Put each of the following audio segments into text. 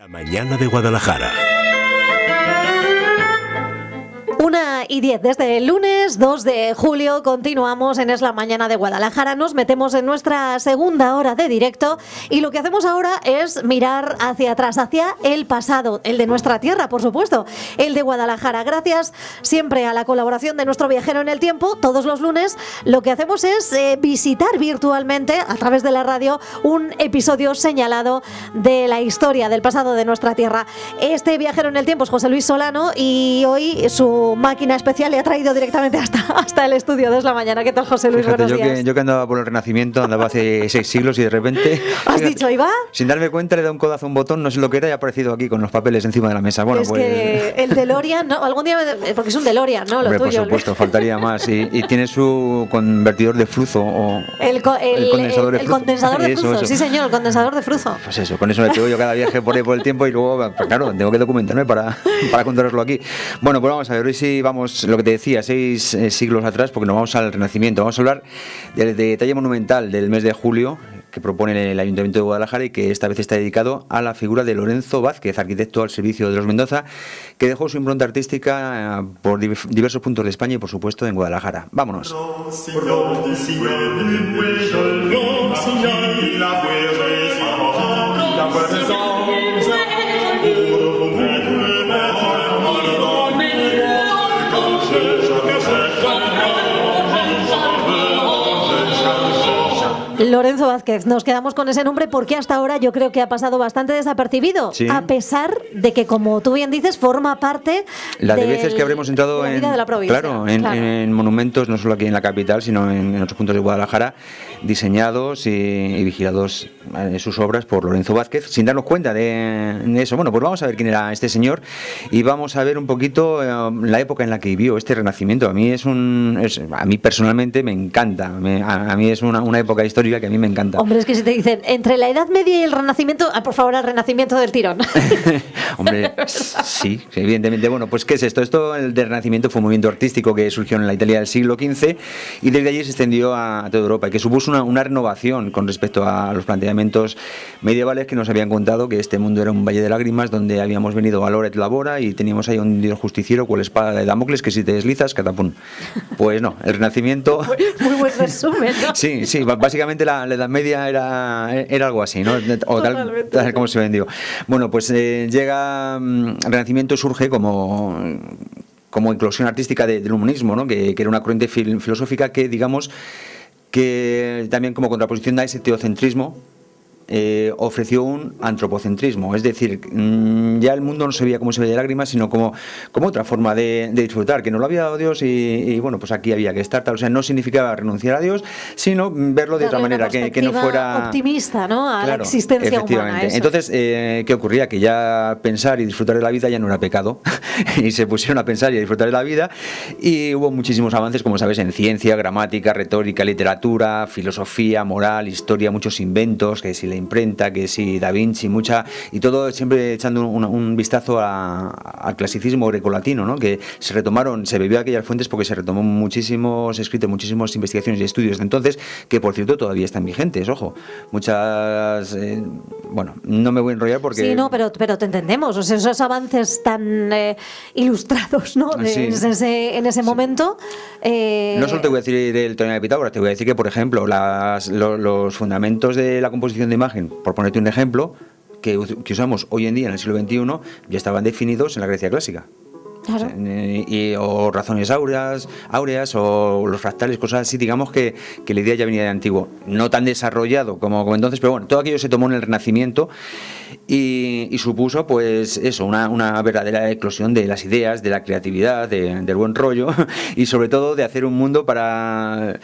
La mañana de Guadalajara. 1:10 desde el lunes 2 de julio continuamos en Es la Mañana de Guadalajara, nos metemos en nuestra segunda hora de directo y lo que hacemos ahora es mirar hacia atrás, hacia el pasado, el de nuestra tierra, por supuesto, el de Guadalajara. Gracias siempre a la colaboración de nuestro viajero en el tiempo, todos los lunes lo que hacemos es visitar virtualmente a través de la radio un episodio señalado de la historia del pasado de nuestra tierra. Este viajero en el tiempo es José Luis Solano y hoy su máquina especial le ha traído directamente hasta el estudio de Es la Mañana. ¿Qué tal, José Luis? Fíjate, Buenos días. yo que andaba por el Renacimiento, andaba hace 6 siglos y de repente... ¿Has dicho, ahí va? Sin darme cuenta le da un codazo a un botón, no sé lo que era, y ha aparecido aquí con los papeles encima de la mesa. Bueno, es pues... que el DeLorean, ¿no? Algún día, porque es un DeLorean, ¿no? Lo hombre, tuyo. por supuesto, faltaría más. Y tiene su convertidor de flujo o... El condensador de flujo. Condensador de flujo, eso. Sí, señor, el condensador de flujo. Pues eso, con eso me pego yo cada viaje por ahí por el tiempo y luego, pues claro, tengo que documentarme para contaroslo aquí. Bueno, pues vamos a ver, hoy sí vamos, lo que te decía, 6 siglos atrás, porque nos vamos al Renacimiento. Vamos a hablar del detalle monumental del mes de julio que propone el Ayuntamiento de Guadalajara y que esta vez está dedicado a la figura de Lorenzo Vázquez, arquitecto al servicio de los Mendoza, que dejó su impronta artística por diversos puntos de España y, por supuesto, en Guadalajara. Vámonos. Lorenzo Vázquez, nos quedamos con ese nombre porque hasta ahora yo creo que ha pasado bastante desapercibido, sí, a pesar de que, como tú bien dices, forma parte de veces que habremos entrado de la vida de la provincia. Claro, en monumentos, no solo aquí en la capital, sino en otros puntos de Guadalajara, diseñados y vigilados sus obras por Lorenzo Vázquez, sin darnos cuenta de eso. Bueno, pues vamos a ver quién era este señor y vamos a ver un poquito la época en la que vivió este Renacimiento. A mí a mí personalmente me encanta, a mí es una época histórica que a mí me encanta. Hombre, es que si te dicen entre la Edad Media y el Renacimiento, por favor, al Renacimiento del tirón. Hombre, sí, evidentemente. Bueno, pues ¿qué es esto? Esto, el del Renacimiento, fue un movimiento artístico que surgió en la Italia del siglo XV y desde allí se extendió a toda Europa y que supuso una renovación con respecto a los planteamientos medievales que nos habían contado que este mundo era un valle de lágrimas donde habíamos venido a Loret Labora y teníamos ahí un dios justiciero con la espada de Damocles que si te deslizas, catapum. Pues no, el Renacimiento... Muy buen resumen, ¿no? Sí, básicamente la Edad Media era algo así, ¿no? O tal como se vendió. Bueno, pues llega el Renacimiento, surge como eclosión artística del humanismo, ¿no? Que era una corriente filosófica que, digamos, que también como contraposición a ese teocentrismo ofreció un antropocentrismo, es decir, ya el mundo no se veía como se veía de lágrimas, sino como otra forma de disfrutar, que no lo había dado Dios y bueno, pues aquí había que estar, tal. O sea, no significaba renunciar a Dios, sino verlo de otra manera, que no fuera optimista, ¿no? A claro, la existencia humana. Eso. Entonces, ¿qué ocurría? Que ya pensar y disfrutar de la vida ya no era pecado y se pusieron a pensar y a disfrutar de la vida y hubo muchísimos avances, como sabes, en ciencia, gramática, retórica, literatura, filosofía, moral, historia, muchos inventos, que si la imprenta, que si Da Vinci, y todo siempre echando un vistazo al clasicismo grecolatino, ¿no? Que se bebió aquellas fuentes porque se retomó muchísimos escritos, muchísimas investigaciones y estudios de entonces, que por cierto todavía están vigentes, ojo, muchas, bueno, no me voy a enrollar porque... Sí, no, pero te entendemos, o sea, esos avances tan ilustrados, ¿no? Sí. En ese momento... No solo te voy a decir del teorema de Pitágoras, te voy a decir que, por ejemplo, los fundamentos de la composición de imagen, por ponerte un ejemplo, que usamos hoy en día en el siglo XXI, ya estaban definidos en la Grecia clásica. Claro. O razones áureas o los fractales, cosas así, digamos que la idea ya venía de antiguo, no tan desarrollado como entonces, pero bueno, todo aquello se tomó en el Renacimiento y supuso pues eso, una verdadera eclosión de las ideas, de la creatividad, del buen rollo y sobre todo de hacer un mundo para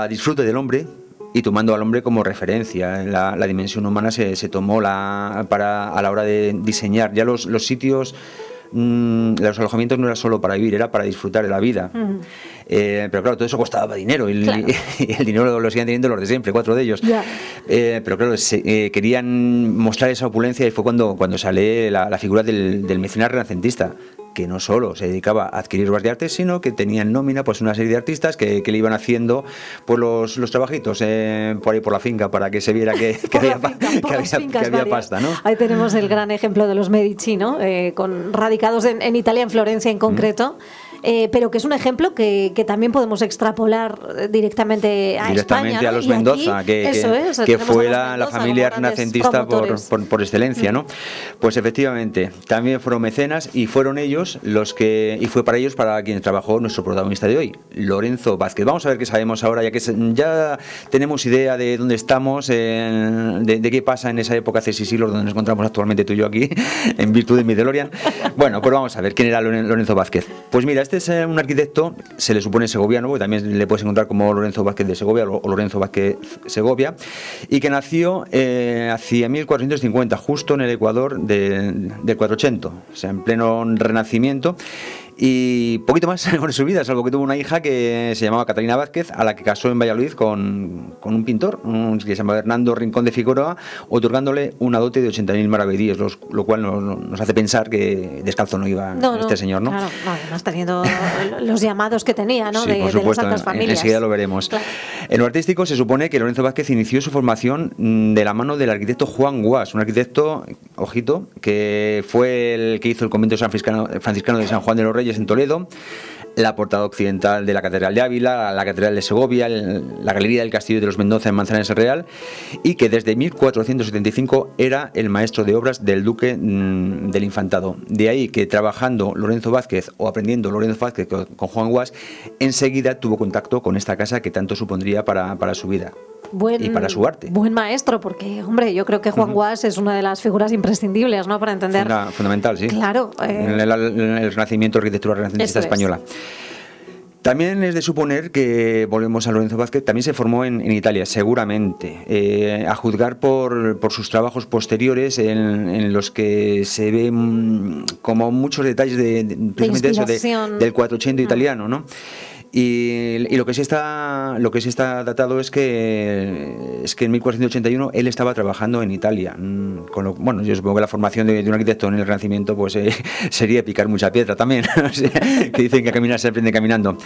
disfrute del hombre y tomando al hombre como referencia. La dimensión humana se tomó a la hora de diseñar ya los sitios. Los alojamientos no era solo para vivir, era para disfrutar de la vida. Pero claro, todo eso costaba dinero y el dinero lo siguen teniendo los de siempre, 4 de ellos. Pero claro, querían mostrar esa opulencia y fue cuando sale la figura del mecenas renacentista, que no solo se dedicaba a adquirir obras de arte, sino que tenía en nómina pues una serie de artistas que le iban haciendo pues los trabajitos por ahí por la finca para que se viera que había pasta, ¿no? Ahí tenemos el gran ejemplo de los Medici, ¿no? Radicados en Italia, en Florencia en concreto. Pero que es un ejemplo que también podemos extrapolar directamente a España, ¿no? A los Mendoza, que fue la familia renacentista por excelencia, ¿no? Pues efectivamente, también fueron mecenas y fueron ellos y fue para ellos para quien trabajó nuestro protagonista de hoy, Lorenzo Vázquez. Vamos a ver qué sabemos ahora, ya tenemos idea de dónde estamos, de qué pasa en esa época hace 6 siglos donde nos encontramos actualmente tú y yo aquí, en virtud de mi DeLorean. Bueno, pues vamos a ver quién era Lorenzo Vázquez. Pues mira, este es un arquitecto, se le supone segoviano, porque también le puedes encontrar como Lorenzo Vázquez de Segovia o Lorenzo Vázquez Segovia, y que nació hacia 1450, justo en el Ecuador del 480, o sea, en pleno Renacimiento. Y poquito más con su vida, salvo que tuvo una hija que se llamaba Catalina Vázquez, a la que casó en Valladolid con un pintor que se llama Hernando Rincón de Figueroa, otorgándole una dote de 80.000 maravedíes, lo cual nos hace pensar que descalzo no iba este señor, ¿no? Claro, además teniendo los llamados que tenía, ¿no? Sí, por supuesto, de las altas familias. Enseguida lo veremos. Claro. En lo artístico se supone que Lorenzo Vázquez inició su formación de la mano del arquitecto Juan Guas, un arquitecto, ojito, que fue el que hizo el convento franciscano de San Juan de los Reyes en Toledo, la portada occidental de la Catedral de Ávila, la Catedral de Segovia, la Galería del Castillo de los Mendoza en Manzanares el Real, y que desde 1475 era el maestro de obras del duque del Infantado. De ahí que trabajando Lorenzo Vázquez o aprendiendo Lorenzo Vázquez con Juan Guas, enseguida tuvo contacto con esta casa que tanto supondría para su vida. Y para su arte. Buen maestro, porque, hombre, yo creo que Juan Guas es una de las figuras imprescindibles, ¿no? Para entender. Fundamental, sí. Claro. El renacimiento, arquitectura renacentista española. También es de suponer que, volvemos a Lorenzo Vázquez, también se formó en Italia, seguramente, a juzgar por sus trabajos posteriores en los que se ven como muchos detalles precisamente del 480 italiano, ¿no? Y lo que sí está datado es que en 1481 él estaba trabajando en Italia. Bueno, yo supongo que la formación de un arquitecto en el Renacimiento pues sería picar mucha piedra también. O sea, que dicen que a caminar se aprende caminando.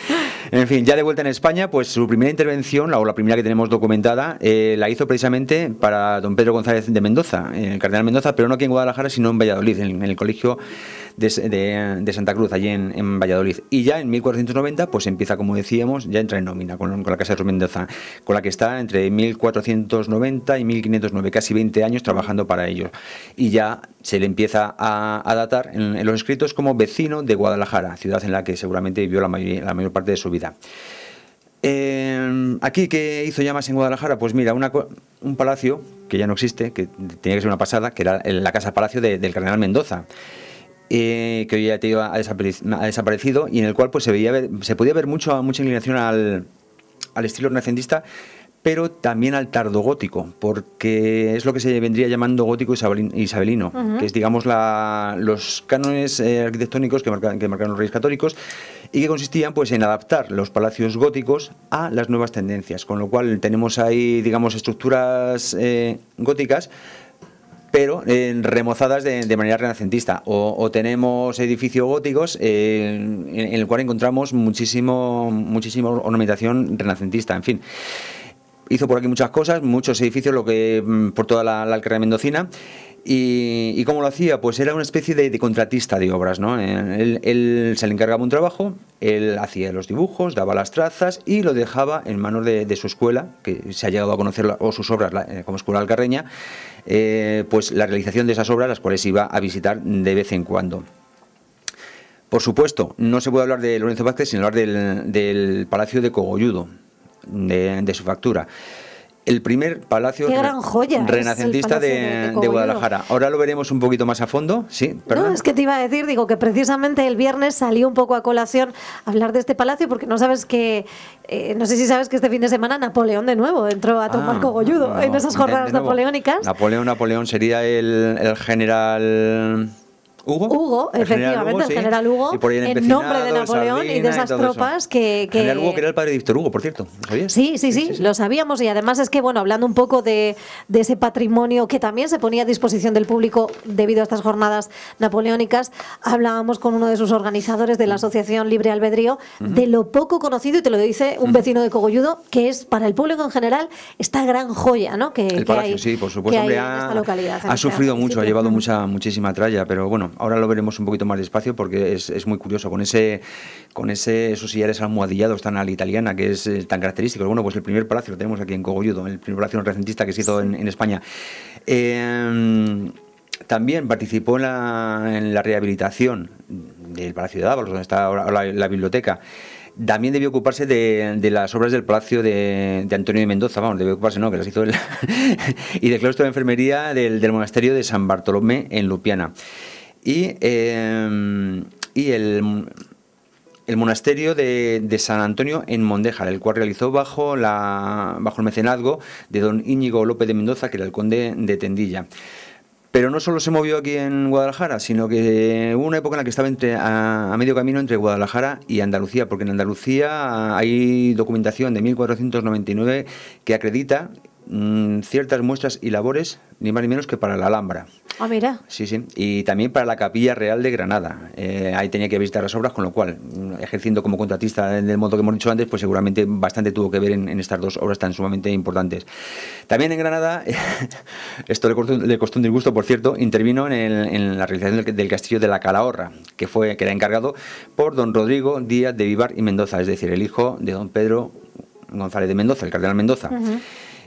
En fin, ya de vuelta en España, pues su primera intervención, o la primera que tenemos documentada, la hizo precisamente para don Pedro González de Mendoza, el cardenal Mendoza, pero no aquí en Guadalajara, sino en Valladolid, en el colegio de Santa Cruz, allí en Valladolid. Y ya en 1490 pues empieza, como decíamos, ya entra en nómina con la Casa de los Mendoza, con la que está entre 1490 y 1509, casi 20 años trabajando para ellos. Y ya se le empieza a datar en los escritos como vecino de Guadalajara, ciudad en la que seguramente vivió la mayor parte de su vida. Aquí, ¿qué hizo ya más en Guadalajara? Pues mira, un palacio que ya no existe, que tenía que ser una pasada, que era la Casa Palacio del cardenal Mendoza, que hoy ya ha desaparecido, y en el cual pues se podía ver mucha inclinación al estilo renacentista, pero también al tardogótico, porque es lo que se vendría llamando gótico isabelino, que es, digamos, los cánones arquitectónicos que marcaron los reyes católicos, y que consistían pues en adaptar los palacios góticos a las nuevas tendencias, con lo cual tenemos ahí, digamos, estructuras góticas, pero remozadas de manera renacentista, o tenemos edificios góticos en el cual encontramos muchísima ornamentación renacentista, en fin. Hizo por aquí muchas cosas, muchos edificios, por toda la Alcarria mendocina. ¿Y cómo lo hacía? Pues era una especie de contratista de obras, ¿no? Él se le encargaba un trabajo, él hacía los dibujos, daba las trazas y lo dejaba en manos de su escuela, que se ha llegado a conocer, o sus obras como Escuela Alcarreña, pues la realización de esas obras, las cuales iba a visitar de vez en cuando. Por supuesto, no se puede hablar de Lorenzo Vázquez sin hablar del Palacio de Cogolludo, de su factura. El primer palacio renacentista de Guadalajara. Ahora lo veremos un poquito más a fondo. Sí, no, es que te iba a decir, que precisamente el viernes salió un poco a colación hablar de este palacio, porque no sé si sabes que este fin de semana Napoleón de nuevo entró a tomar Cogolludo en esas jornadas napoleónicas. Napoleón sería el general... Hugo, efectivamente, el general Hugo, en nombre de Napoleón y de esas tropas que... General Hugo, que era el padre de Víctor Hugo, por cierto, ¿lo sabías? Sí, lo sabíamos, y además es que, bueno, hablando un poco de ese patrimonio que también se ponía a disposición del público debido a estas jornadas napoleónicas, hablábamos con uno de sus organizadores de la Asociación Libre Albedrío de lo poco conocido, y te lo dice un vecino de Cogolludo, que es para el público en general esta gran joya, ¿no? El Palacio, sí, por supuesto, hombre, ha sufrido mucho, ha llevado muchísima tralla, pero bueno, ahora lo veremos un poquito más despacio porque es muy curioso con esos sillares almohadillados tan a la italiana, que es tan característico. Bueno, pues el primer palacio lo tenemos aquí en Cogolludo, el primer palacio renacentista que se hizo en España. También participó en la rehabilitación del Palacio de Dávalos, donde está ahora la biblioteca. También debió ocuparse de las obras del Palacio de Antonio de Mendoza, vamos, debió ocuparse, no, que las hizo él, y del claustro de enfermería del monasterio de San Bartolomé en Lupiana. Y el monasterio de San Antonio en Mondéjar, el cual realizó bajo el mecenazgo de don Íñigo López de Mendoza, que era el conde de Tendilla. Pero no solo se movió aquí en Guadalajara, sino que hubo una época en la que estaba a medio camino entre Guadalajara y Andalucía, porque en Andalucía hay documentación de 1499 que acredita ciertas muestras y labores, ni más ni menos que para la Alhambra. Ah, mira. Sí, y también para la Capilla Real de Granada. Ahí tenía que visitar las obras, con lo cual, ejerciendo como contratista del modo que hemos dicho antes, pues seguramente bastante tuvo que ver en estas dos obras tan sumamente importantes. También en Granada, esto le costó un disgusto, por cierto, intervino en la realización del castillo de la Calahorra, que era encargado por don Rodrigo Díaz de Vivar y Mendoza, es decir, el hijo de don Pedro González de Mendoza, el cardenal Mendoza.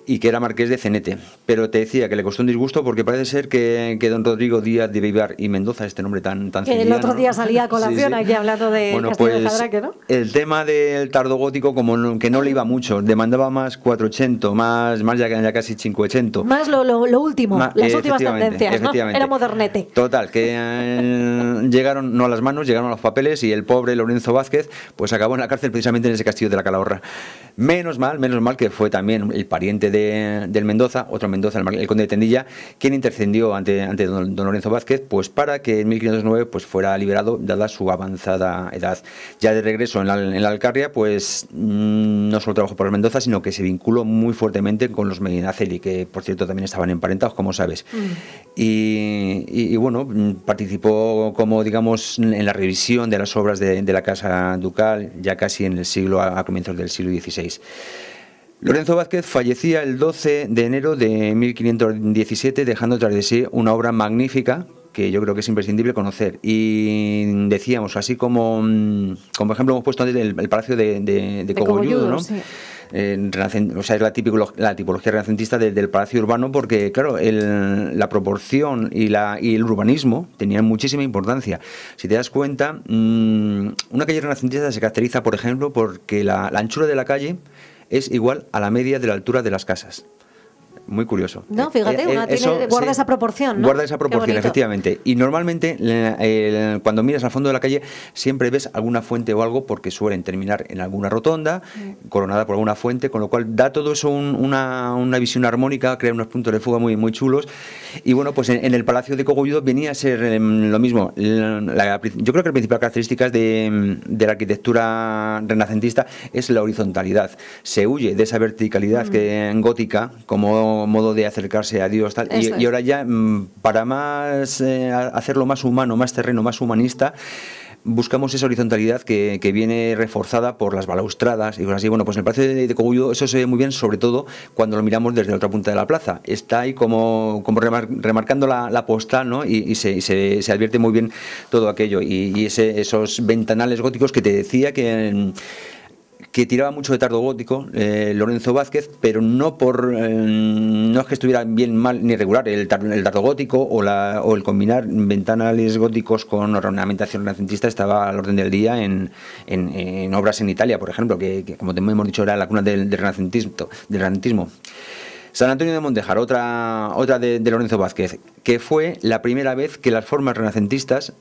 Y que era marqués de Cenete. Pero te decía que le costó un disgusto porque parece ser que don Rodrigo Díaz de Vivar y Mendoza, este nombre tan que el otro día salía a colación aquí hablando de Castillo de Jadraque, ¿no? El tema del tardogótico que no le iba mucho, demandaba más 480, más ya casi 580. Más lo último, las últimas tendencias, ¿no? Era modernete. Total, que llegaron no a las manos, llegaron a los papeles, y el pobre Lorenzo Vázquez pues acabó en la cárcel precisamente en ese castillo de la Calahorra. Menos mal que fue también el pariente del Mendoza, otro Mendoza, el conde de Tendilla, quien intercedió ante don Lorenzo Vázquez, pues para que en 1509 pues fuera liberado, dada su avanzada edad. Ya de regreso en la Alcarria, pues no solo trabajó por el Mendoza, sino que se vinculó muy fuertemente con los Medinaceli, que por cierto también estaban emparentados, como sabes. Y bueno, participó como, digamos, en la revisión de las obras de la Casa Ducal, ya casi en el siglo, a comienzos del siglo XVI. Lorenzo Vázquez fallecía el 12 de enero de 1517, dejando tras de sí una obra magnífica que yo creo que es imprescindible conocer. Y decíamos, así como ejemplo hemos puesto antes el Palacio de Cogolludo, ¿no? Sí. O sea, es la tipología renacentista del palacio urbano, porque claro, la proporción y el urbanismo tenían muchísima importancia. Si te das cuenta, una calle renacentista se caracteriza, por ejemplo, porque la anchura de la calle es igual a la media de la altura de las casas. Muy curioso. No, fíjate, guarda esa proporción, ¿no? Guarda esa proporción, efectivamente. Y normalmente, cuando miras al fondo de la calle, siempre ves alguna fuente o algo, porque suelen terminar en alguna rotonda, coronada por alguna fuente, con lo cual da todo eso una visión armónica, crea unos puntos de fuga muy, muy chulos. Y bueno, pues en el Palacio de Cogolludo venía a ser lo mismo. Yo creo que la principal característica de la arquitectura renacentista es la horizontalidad. Se huye de esa verticalidad gótica, como modo de acercarse a Dios, tal. Y ahora ya, para hacerlo más humano, más terreno, más humanista, buscamos esa horizontalidad que viene reforzada por las balaustradas y cosas así. Bueno, pues en el Palacio de Cogolludo eso se ve muy bien, sobre todo cuando lo miramos desde la otra punta de la plaza. Está ahí como remarcando la postal, ¿no? Y se advierte muy bien todo aquello. Y esos ventanales góticos que te decía que tiraba mucho de tardo gótico, Lorenzo Vázquez, pero no es que estuviera bien, mal ni regular el tardo gótico o el combinar ventanales góticos con ornamentación renacentista estaba al orden del día en obras en Italia, por ejemplo, que como te hemos dicho era la cuna del renacentismo. San Antonio de Mondéjar, otra de Lorenzo Vázquez, que fue la primera vez que las formas renacentistas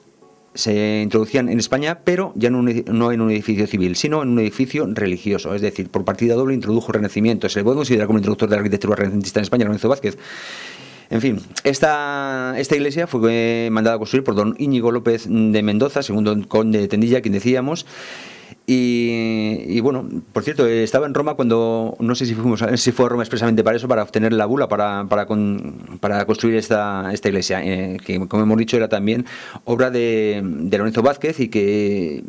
se introducían en España, pero ya no en un edificio civil, sino en un edificio religioso. Es decir, por partida doble introdujo el Renacimiento. Se le puede considerar como introductor de la arquitectura renacentista en España, Lorenzo Vázquez. En fin, esta iglesia fue mandada a construir por don Íñigo López de Mendoza, segundo conde de Tendilla, quien decíamos. Y bueno, por cierto, estaba en Roma cuando, no sé si fue a Roma expresamente para eso, para obtener la bula para construir esta iglesia, que como hemos dicho era también obra de Lorenzo Vázquez y que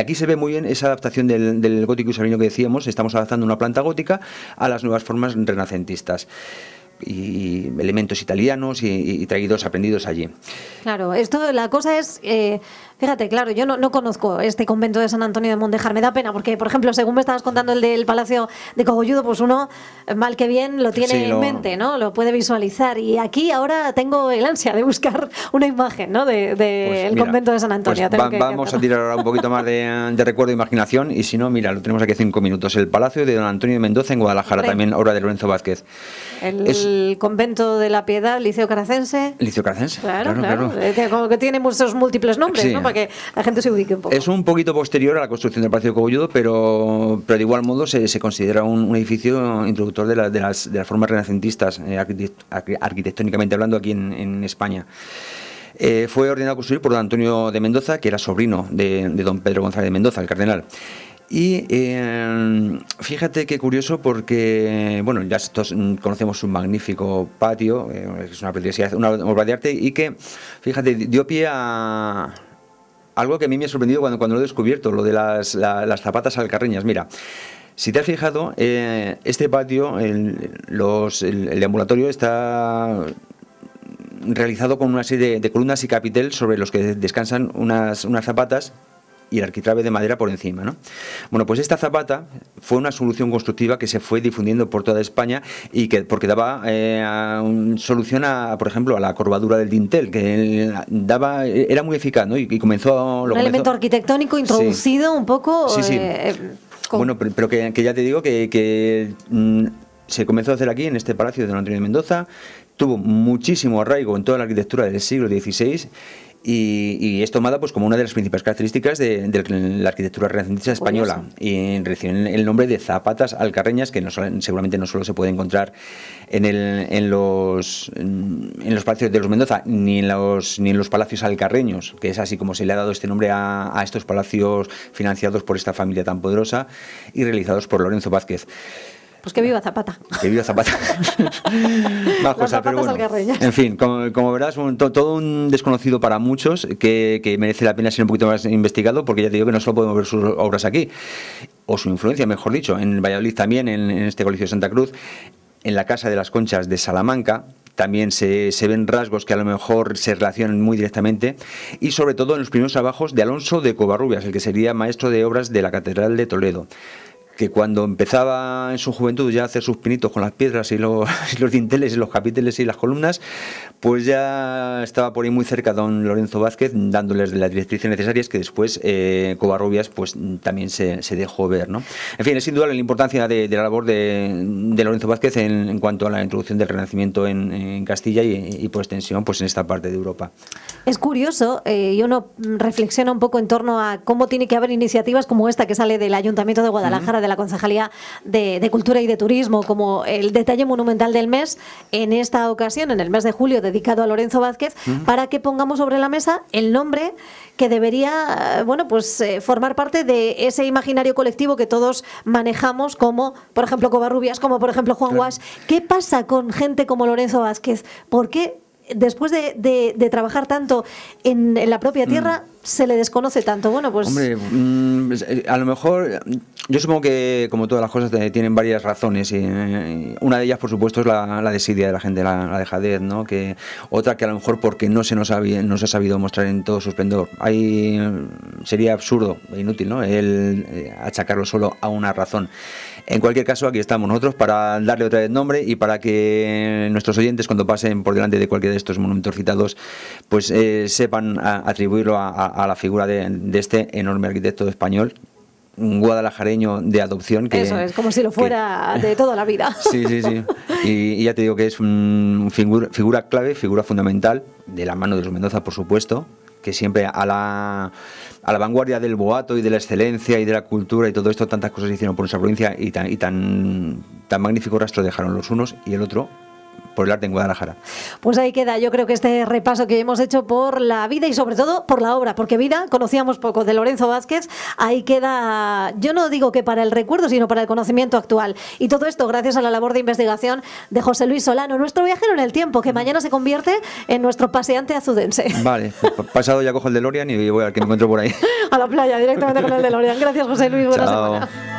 aquí se ve muy bien esa adaptación del gótico isabelino que decíamos. Estamos adaptando una planta gótica a las nuevas formas renacentistas y elementos italianos y traídos, aprendidos allí. Claro, la cosa es, fíjate, claro, yo no conozco este convento de San Antonio de Mondejar, me da pena porque, por ejemplo, según me estabas contando el del Palacio de Cogolludo, pues uno, mal que bien, lo tiene en mente, ¿no? Lo puede visualizar, y aquí ahora tengo el ansia de buscar una imagen, ¿no? Del convento de San Antonio. Pues vamos a tirar ahora un poquito más de recuerdo e imaginación, y si no, mira, lo tenemos aquí 5 minutos. El Palacio de don Antonio de Mendoza en Guadalajara, también obra de Lorenzo Vázquez. El convento de la Piedad, Liceo Caracense. Liceo Caracense, claro. Como que tiene muchos múltiples nombres, sí, ¿no? Para que la gente se ubique un poco. Es un poquito posterior a la construcción del Palacio de Cogolludo, pero de igual modo se considera un edificio introductor de las formas renacentistas, arquitectónicamente hablando, aquí en España. Fue ordenado a construir por don Antonio de Mendoza, que era sobrino de don Pedro González de Mendoza, el cardenal. Y fíjate qué curioso, porque bueno, ya todos conocemos su magnífico patio, es una preciosidad, una obra de arte, y que, fíjate, dio pie a algo que a mí me ha sorprendido cuando lo he descubierto, lo de las zapatas alcarreñas. Mira, si te has fijado, este patio, el deambulatorio, está realizado con una serie de columnas y capitel sobre los que descansan unas zapatas y el arquitrabe de madera por encima, ¿no? Bueno, pues esta zapata fue una solución constructiva que se fue difundiendo por toda España, y porque daba solución por ejemplo, a la curvadura del dintel, que era muy eficaz, ¿no? Y comenzó... Un elemento arquitectónico introducido, sí, un poco... Sí. Bueno, pero que ya te digo que se comenzó a hacer aquí, en este palacio de don Antonio de Mendoza. Tuvo muchísimo arraigo en toda la arquitectura del siglo XVI, y es tomada pues como una de las principales características de la arquitectura renacentista española, y recibe el nombre de zapatas alcarreñas, que seguramente no solo se puede encontrar en los palacios de los Mendoza, ni en los palacios alcarreños, que es así como se le ha dado este nombre a estos palacios financiados por esta familia tan poderosa y realizados por Lorenzo Vázquez. Pues que viva Zapata. Que viva Zapata. Más cosas, pero bueno. En fin, como verás, todo un desconocido para muchos, que merece la pena ser un poquito más investigado, porque ya te digo que no solo podemos ver sus obras aquí, o su influencia, mejor dicho, en Valladolid también, en este Colegio de Santa Cruz, en la Casa de las Conchas de Salamanca. También se ven rasgos que a lo mejor se relacionan muy directamente, y sobre todo en los primeros trabajos de Alonso de Covarrubias, el que sería maestro de obras de la Catedral de Toledo, que cuando empezaba en su juventud ya a hacer sus pinitos con las piedras y los dinteles y los capiteles y las columnas, pues ya estaba por ahí muy cerca don Lorenzo Vázquez, dándoles las directrices necesarias, que después Covarrubias pues también se dejó ver, ¿no? En fin, es sin duda la importancia de la labor de Lorenzo Vázquez en cuanto a la introducción del Renacimiento en Castilla y por extensión pues en esta parte de Europa. Es curioso, y uno reflexiona un poco en torno a cómo tiene que haber iniciativas como esta que sale del Ayuntamiento de Guadalajara, de la Concejalía de Cultura y de Turismo, como el detalle monumental del mes, en esta ocasión, en el mes de julio, dedicado a Lorenzo Vázquez, para que pongamos sobre la mesa el nombre que debería, bueno, pues formar parte de ese imaginario colectivo que todos manejamos, como por ejemplo Covarrubias, como por ejemplo Juan Guas. ¿Qué pasa con gente como Lorenzo Vázquez? ¿Por qué después de trabajar tanto en la propia tierra se le desconoce tanto? Bueno, pues... Hombre, a lo mejor, yo supongo que como todas las cosas tienen varias razones, y una de ellas por supuesto es la desidia de la gente, la dejadez, ¿no? Otra que a lo mejor porque no se ha sabido mostrar en todo su esplendor. Sería absurdo e inútil, ¿no?, el achacarlo solo a una razón. En cualquier caso, aquí estamos nosotros para darle otra vez nombre, y para que nuestros oyentes, cuando pasen por delante de cualquiera de estos monumentos citados, pues sepan atribuirlo a la figura de este enorme arquitecto español, un guadalajareño de adopción. Eso es, como si lo fuera de toda la vida. Sí. Y ya te digo que es figura clave, figura fundamental, de la mano de los Mendoza, por supuesto, que siempre a la vanguardia del boato y de la excelencia y de la cultura y todo esto, tantas cosas hicieron por nuestra provincia, y tan magnífico rastro dejaron los unos, y el otro por el arte en Guadalajara. Pues ahí queda, yo creo que este repaso que hemos hecho por la vida y sobre todo por la obra, porque vida conocíamos poco de Lorenzo Vázquez, ahí queda, yo no digo que para el recuerdo, sino para el conocimiento actual. Y todo esto gracias a la labor de investigación de José Luis Solano, nuestro viajero en el tiempo, que mañana se convierte en nuestro paseante azudense. Vale, pues pasado ya cojo el DeLorean y voy a ver qué me encuentro por ahí. A la playa, directamente con el DeLorean. Gracias, José Luis, buena Chao. semana.